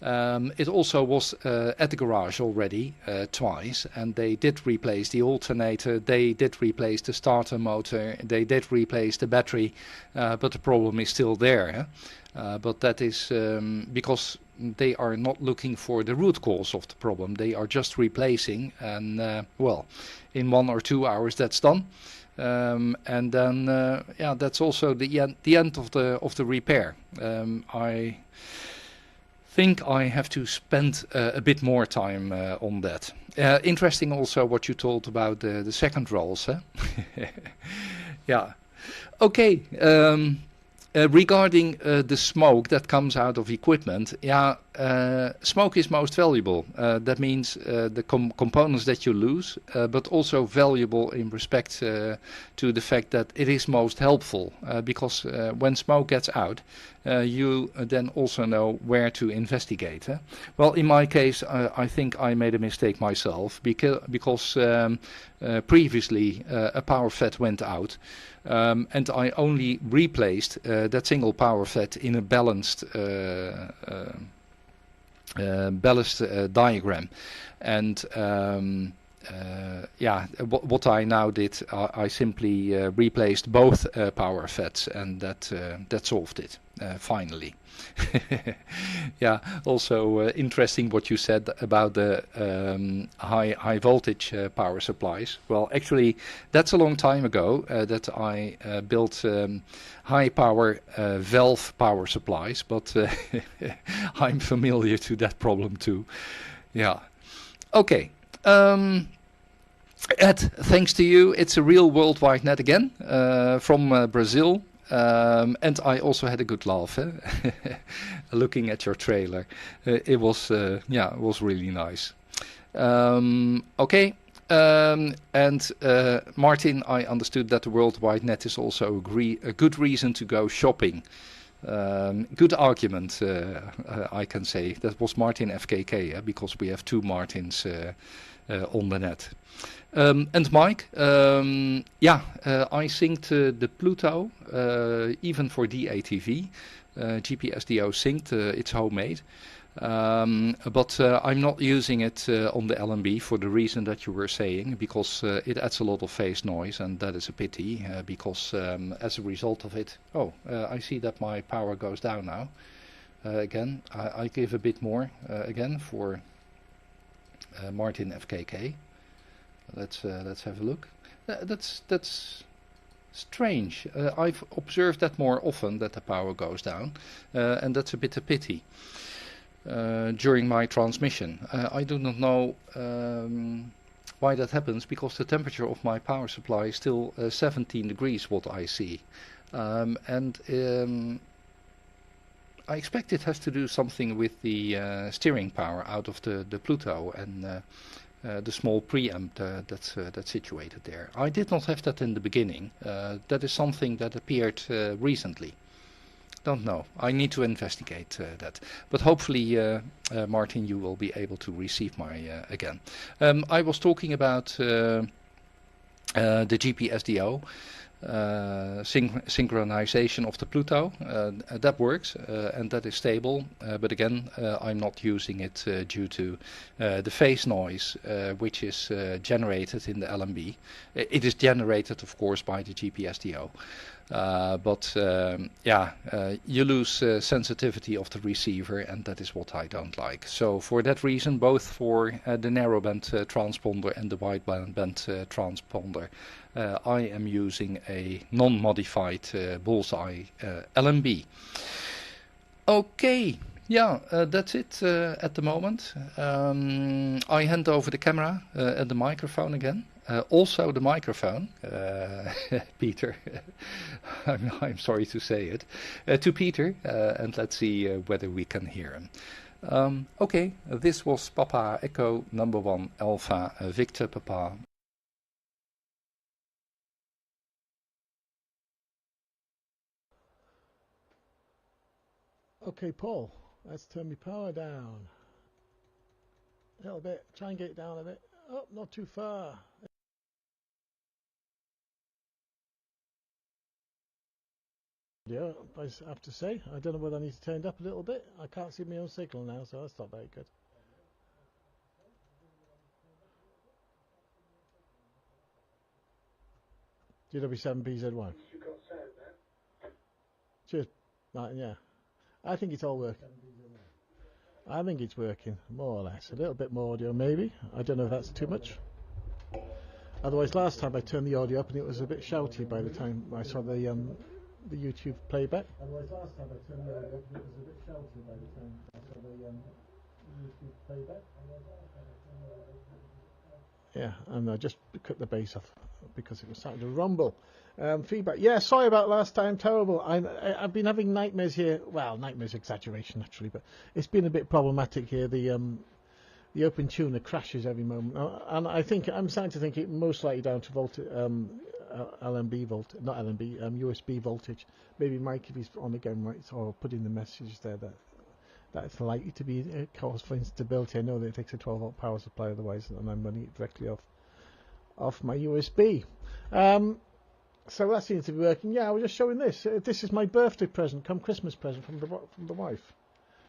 It also was at the garage already twice, and they did replace the alternator, they did replace the starter motor, they did replace the battery, but the problem is still there. But that is because they are not looking for the root cause of the problem. They are just replacing, and well, in 1 or 2 hours that's done. And then yeah, that's also the end of the repair. I think I have to spend a bit more time on that. Interesting also what you told about the second rolls. Huh? Yeah. Okay. Regarding the smoke that comes out of equipment, yeah, smoke is most valuable. That means the components that you lose, but also valuable in respect to the fact that it is most helpful. Because when smoke gets out, you then also know where to investigate. Well, in my case, I think I made a mistake myself because previously a power FET went out. And I only replaced that single power FET in a balanced diagram. And yeah, what I now did, I simply replaced both power FETs, and that solved it finally. Yeah, also interesting what you said about the high voltage power supplies. Well, actually, that's a long time ago that I built high power valve power supplies, but I'm familiar to that problem too. Yeah. Okay. Ed, thanks to you, it's a real worldwide net again from Brazil. And I also had a good laugh looking at your trailer. It was yeah, it was really nice. Okay. And Martin, I understood that the worldwide net is also a good reason to go shopping. Good argument, I can say. That was Martin FKK, because we have 2 Martins on the net. And Mike, yeah, I synced the Pluto, even for DATV. GPSDO synced, it's homemade. But I'm not using it on the LNB for the reason that you were saying, because it adds a lot of phase noise, and that is a pity, because as a result of it... Oh, I see that my power goes down now. Again, I give a bit more again for Martin FKK. Let's have a look. That's strange. I've observed that more often, that the power goes down, and that's a bit a pity during my transmission. I do not know Why that happens? Because the temperature of my power supply is still 17 degrees, what I see. And I expect it has to do something with the steering power out of the Pluto and the small preamp that's situated there. I did not have that in the beginning. That is something that appeared recently. Don't know. I need to investigate that. But hopefully, Martin, you will be able to receive my again. I was talking about the GPSDO. Synchronization of the Pluto, that works and that is stable, but again I'm not using it due to the phase noise which is generated in the LMB. It is generated of course by the GPSDO, but you lose sensitivity of the receiver, and that is what I don't like. So for that reason, both for the narrowband transponder and the wideband transponder, I am using a non-modified Bullseye LMB. Okay, that's it at the moment. I hand over the camera and the microphone again. Also the microphone, Peter, I'm sorry to say it, to Peter, and let's see whether we can hear him. Okay, this was Papa Echo number 1 Alpha Victor Papa. Okay, Paul, let's turn my power down a little bit. Try and get it down a bit. Oh, not too far. Yeah, I have to say, I don't know whether I need to turn it up a little bit. I can't see my own signal now, so that's not very good. GW7BZ1. Cheers, Martin, yeah. I think it's all working. I think it's working, more or less. A little bit more audio, maybe. I don't know if that's too much. Otherwise, last time I turned the audio up and it was a bit shouty by the time I saw the YouTube playback. Otherwise, last time I turned the audio up and it was a bit shouty by the time I saw the YouTube playback. Yeah, and I just cut the bass off because it was starting to rumble. Feedback. Yeah, sorry about last time. Terrible. I've been having nightmares here. Well, nightmares exaggeration actually, but it's been a bit problematic here. The open tuner crashes every moment, and I'm starting to think it most likely down to LMB not LMB, USB voltage. Maybe Mike, if he's on again, right, or put in the message there that's likely to be a cause for instability. I know that it takes a 12-volt power supply otherwise, and I'm running it directly off my USB. So that seems to be working. Yeah, I was just showing this. This is my birthday present, come Christmas present from the wife.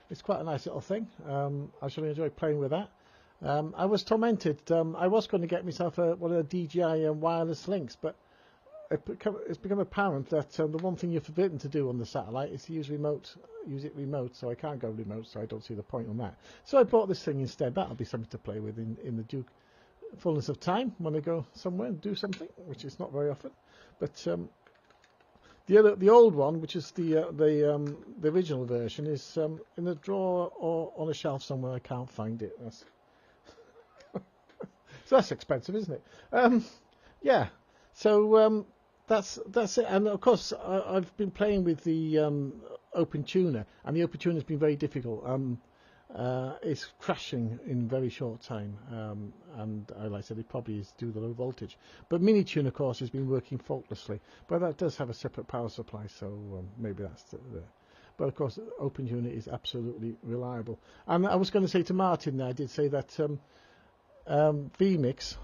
It's quite a nice little thing. I shall enjoy playing with that. I was tormented. I was going to get myself one of the DJI wireless links, but it's become apparent that the one thing you're forbidden to do on the satellite is to use it remote, so I can't go remote, so I don't see the point on that. So I bought this thing instead. That'll be something to play with in the fullness of time when I go somewhere and do something, which is not very often. But the old one, which is the original version, is in a drawer or on a shelf somewhere. I can't find it. So that's expensive, isn't it? Yeah. So that's it. And of course, I've been playing with the Open Tuner, and the Open Tuner has been very difficult. It's crashing in very short time, and like I said, it probably is due to the low voltage. But Mini Tune, of course, has been working faultlessly, but that does have a separate power supply, so maybe that's the. But of course, Open Tuner is absolutely reliable. And I was going to say to Martin, I did say that vMix,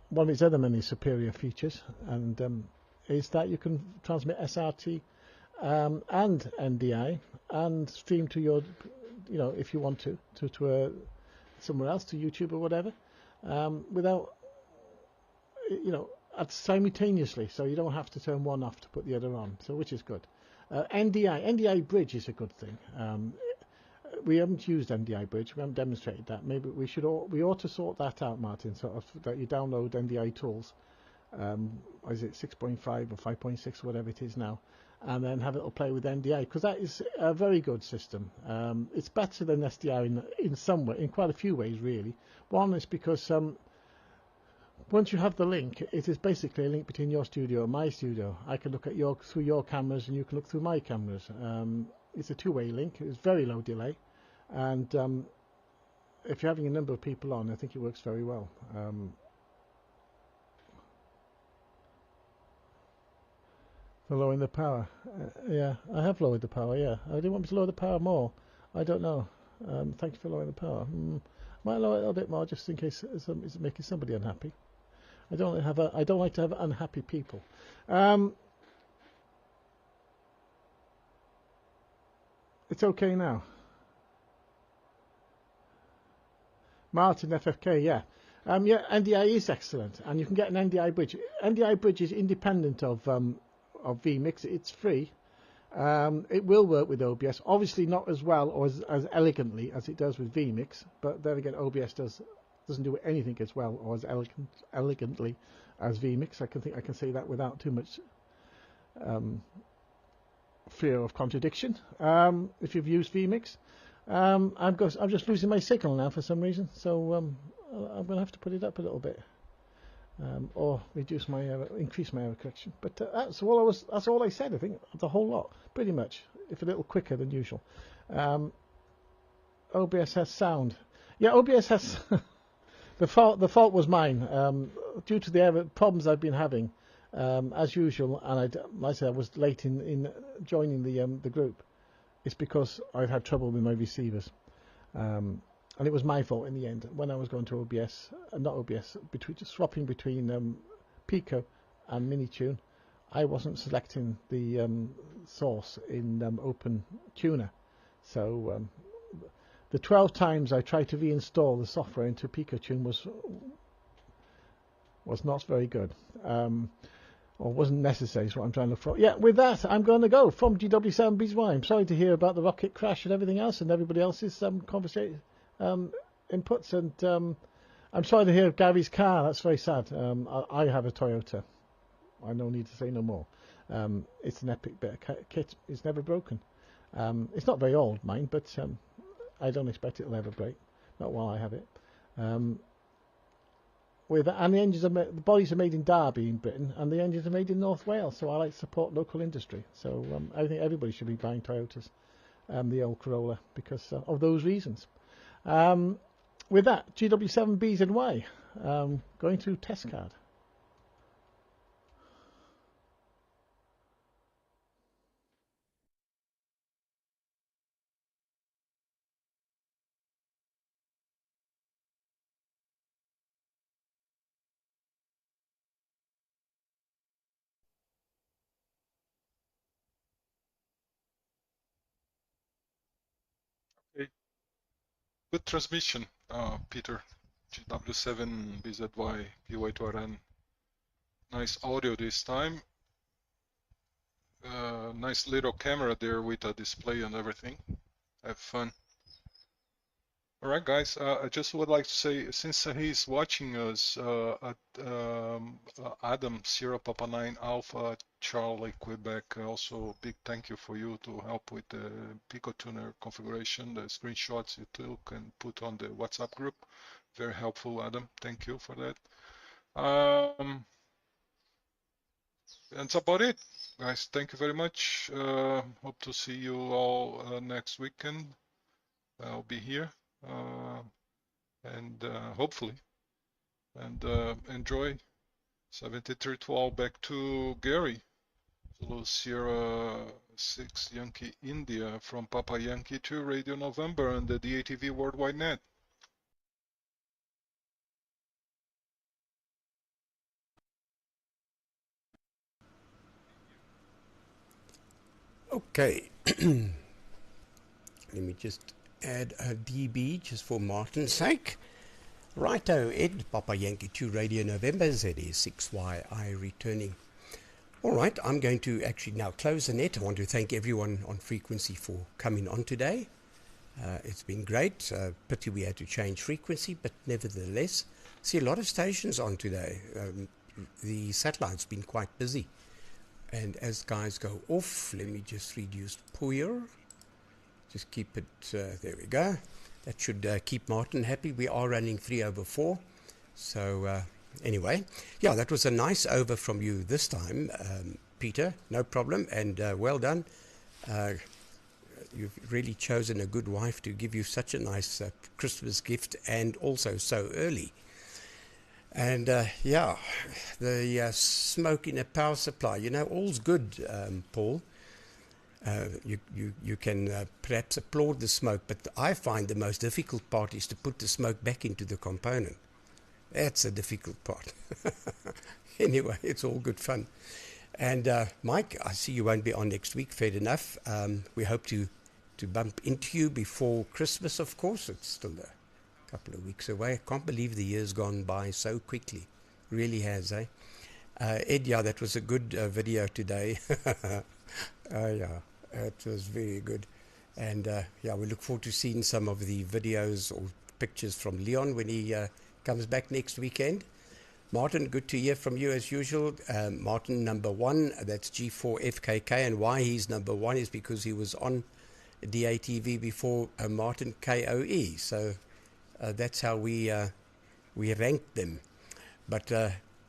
one of its other many superior features, and is that you can transmit SRT and NDI and stream to your, if you want to somewhere else, to YouTube or whatever, without, simultaneously, so you don't have to turn one off to put the other on, so which is good. NDI bridge is a good thing. We haven't used NDI bridge, we haven't demonstrated that. Maybe we ought to sort that out, Martin, sort of that you download NDI tools, is it 6.5 or 5.6 or whatever it is now, and then have it play with NDI, because that is a very good system. It's better than SDI in some way, in quite a few ways really. One is because Once you have the link, it is basically a link between your studio and my studio. I can look at through your cameras, and you can look through my cameras. It's a two-way link. It's very low delay, and if you're having a number of people on, I think it works very well. For lowering the power, yeah, I have lowered the power. Yeah, I didn't want me to lower the power more. I don't know. Thank you for lowering the power. Might lower it a little bit more just in case it's making somebody unhappy. I don't like to have unhappy people. It's okay now. Martin FFK, yeah. Yeah, NDI is excellent, and you can get an NDI bridge. NDI bridge is independent of vMix. It's free. It will work with OBS. Obviously not as well or as elegantly as it does with vMix, but then again, OBS doesn't do anything as well or as elegantly as vMix. I can say that without too much fear of contradiction. If you've used vMix, I'm just losing my signal now for some reason, so I'm going to have to put it up a little bit, or increase my error correction. But that's all I said. I think the whole lot, pretty much, if a little quicker than usual. OBS has sound. Yeah, OBS has. The fault was mine, due to the problems I've been having, as usual. And I said I was late in joining the group. It's because I've had trouble with my receivers, and it was my fault in the end when I was going to OBS, not OBS, swapping between Pico and Minitune. I wasn't selecting the source in Open Tuner, so the 12 times I tried to reinstall the software into PicoTune was not very good, or wasn't necessary, is what I'm trying to look for. Yeah, with that, I'm going to go from GW7BZY. I'm sorry to hear about the rocket crash and everything else, and everybody else's conversation inputs, and I'm sorry to hear of Gary's car. That's very sad. I have a Toyota. I no need to say no more. It's an epic bit of kit. It's never broken. It's not very old, mine, but I don't expect it'll ever break. Not while I have it. And the engines the bodies are made in Derby in Britain, and the engines are made in North Wales. So I like to support local industry. So I think everybody should be buying Toyotas, the old Corolla, because of those reasons. With that, GW7BZY, going to test card. Okay. Good transmission, Peter. GW7BZY PY2RN. Nice audio this time. Nice little camera there with a display and everything. Have fun. All right, guys. I just would like to say, since he's watching us, Adam Sierra Papa 9 Alpha Charlie Quebec, also big thank you for you to help with the Pico Tuner configuration, the screenshots you took and put on the WhatsApp group. Very helpful, Adam. Thank you for that. That's about it, guys. Thank you very much. Hope to see you all next weekend. I'll be here. And hopefully, and enjoy 7312 back to Gary. Zulu Sierra 6 Yankee India from Papa Yankee to Radio November and the DATV Worldwide Net. Okay. Let me just add a DB just for Martin's sake. Righto, Ed, Papa Yankee 2 Radio November, ZE6YI returning. All right, I'm going to actually now close the net. I want to thank everyone on frequency for coming on today. It's been great. Pity we had to change frequency, but nevertheless, see a lot of stations on today. The satellite's been quite busy. And as guys go off, let me just reduce Puyer. Just keep it, there we go. That should keep Martin happy. We are running 3/4. So Anyway, yeah, that was a nice over from you this time, Peter. No problem, and well done. You've really chosen a good wife to give you such a nice Christmas gift, and also so early. And yeah, the smoke in a power supply, you know, all's good, Paul. You can perhaps applaud the smoke, but I find the most difficult part is to put the smoke back into the component. That's a difficult part. Anyway, it's all good fun. And Mike, I see you won't be on next week, fair enough. We hope to bump into you before Christmas, of course. It's still a couple of weeks away. I can't believe the year's gone by so quickly. Really has, eh? Ed, yeah, that was a good video today. Yeah, it was very good. And yeah, we look forward to seeing some of the videos or pictures from Leon when he comes back next weekend. Martin, good to hear from you as usual. Martin, number 1, that's G4FKK, and why he's number 1 is because he was on DATV before Martin KOE. So that's how we ranked them. But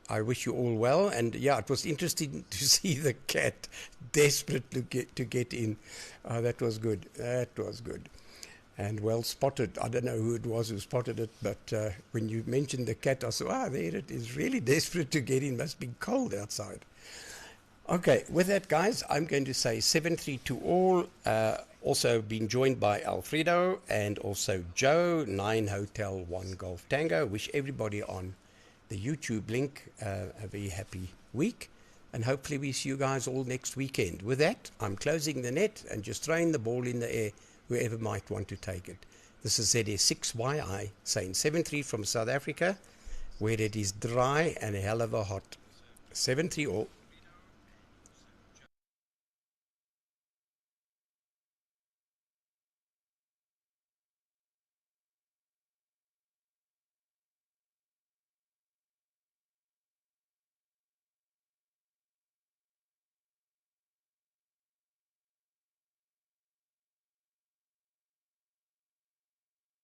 I wish you all well, and yeah, it was interesting to see the cat desperate to get in. That was good. That was good. And well spotted. I don't know who it was who spotted it, but when you mentioned the cat, I thought, there it is, really desperate to get in. Must be cold outside. Okay, with that, guys, I'm going to say 7-3 to all. Also been joined by Alfredo and also Joe, 9 Hotel 1 Golf Tango. Wish everybody on the YouTube link a very happy week. And hopefully we see you guys all next weekend. With that, I'm closing the net and just throwing the ball in the air whoever might want to take it. This is ZS6YI saying 7-3 from South Africa, where it is dry and a hell of a hot. 7-3 all.